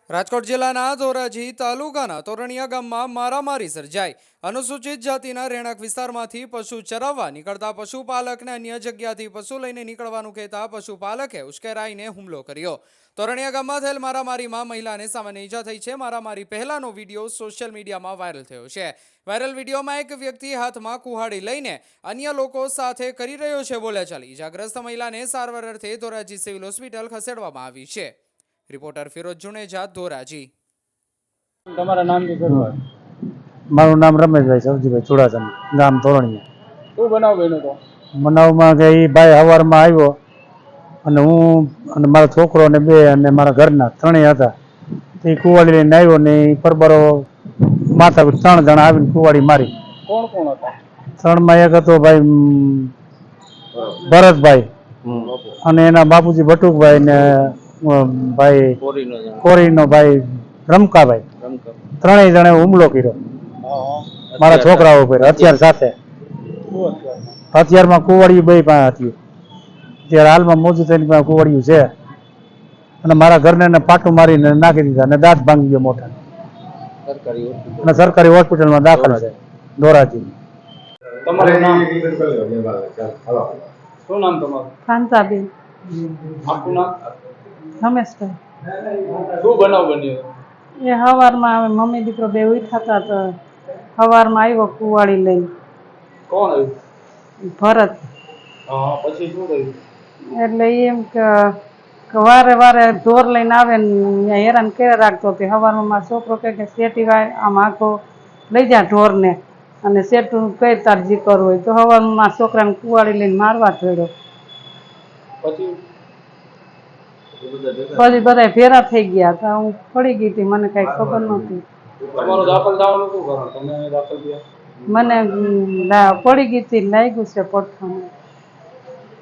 રાજકોટ જિલ્લાના ધોરાજી તાલુકાના તોરણિયા ગામમાં મારામારી સર્જાઈ। અનુસૂચિત જાતિના રહેણાંક વિસ્તારમાંથી પશુ ચરાવવા નીકળતા પશુપાલકને અન્ય જગ્યાથી પશુ લઈને નીકળવાનું કહેતા પશુપાલકે ઉશ્કેરાઈને હુમલો કર્યો। તોરણિયા ગામમાં થયેલ મારામારીમાં મહિલાને સામાન્ય ઈજા થઈ છે। મારામારી પહેલાનો વિડીયો સોશિયલ મીડિયામાં વાયરલ થયો છે। વાયરલ વિડીયોમાં એક વ્યક્તિ હાથમાં કુહાડી લઈને અન્ય લોકો સાથે કરી રહ્યો છે બોલાચાલી। ઈજાગ્રસ્ત મહિલાને સારવાર અર્થે ધોરાજી સિવિલ હોસ્પિટલ ખસેડવામાં આવી છે। रिपोर्टर फिरोज जुनेजा धोराजी। તમારા નામ થી શરૂઆત। મારું નામ રમેશભાઈ સવજીભાઈ ચુડાસમા, ગામ તોરણિયા। શું બનાવ બન્યો તો? બનાવમાં કે એ ભાઈ સવારમાં આવ્યો અને હું અને મારો છોકરો ને બે અને મારા ઘરના ત્રણેય હતા। એ કુવાડી લઈને આવ્યો ને એ પરબરો માથા 3 જણા આવીને કુવાડી મારી। કોણ કોણ હતા? 3માં એક હતો ભાઈ ભરતભાઈ અને એના બાપુજી ભટુકભાઈ ને ભાઈ કોરીનો ભાઈ રમકાભાઈ, ત્રણેય જણે હુમલો કર્યો મારા છોકરાઓ ઉપર હથિયાર સાથે। હથિયારમાં કુવાડિયું બે પાસે હતી, અત્યારે હાલમાં મોજું થઈને પાસે કુવાડિયું છે અને મારા ઘરને પાટું મારીને નાખી દીધા અને દાંત ભાંગી ગયો મોટા અને સરકારી હોસ્પિટલમાં દાખલ છે ધોરાજી। તમારું નામ? શું નામ તમારું? કાંતાબેન આખું નામ? રમેશભાઈ। શું બનાવ બન્યો? એ સવારમાં અમે મમ્મી દીકરો બે ઉઠાતા તો સવારમાં આવ્યો કુવાડી લઈને। કોણ આવ્યું? ભરત। હા, પછી શું થયું? એટલે એમ કે વારે વારે ઢોર લઈને આવે ને અહીંયા હેરાન કરે રાખતો હતો। સવારમાં મારો છોકરો કહે કે શેટી વાય આમ આખો લઈ જા ઢોરને અને શેઠું કઈ તાર જી કરવું હોય તો સવારમાં મારા છોકરાને કુવાડી લઈને મારવા ચડ્યો। પછી બધા ભેરા થઈ ગયા હતા, હું પડી ગઈ હતી, મને કઈ ખબર નહોતી। તમારો દાખલ થવાનું શું કારણ? તમે દાખલ થયા? મને પડી ગઈ હતી, લાગ્યું છે પડખાનું।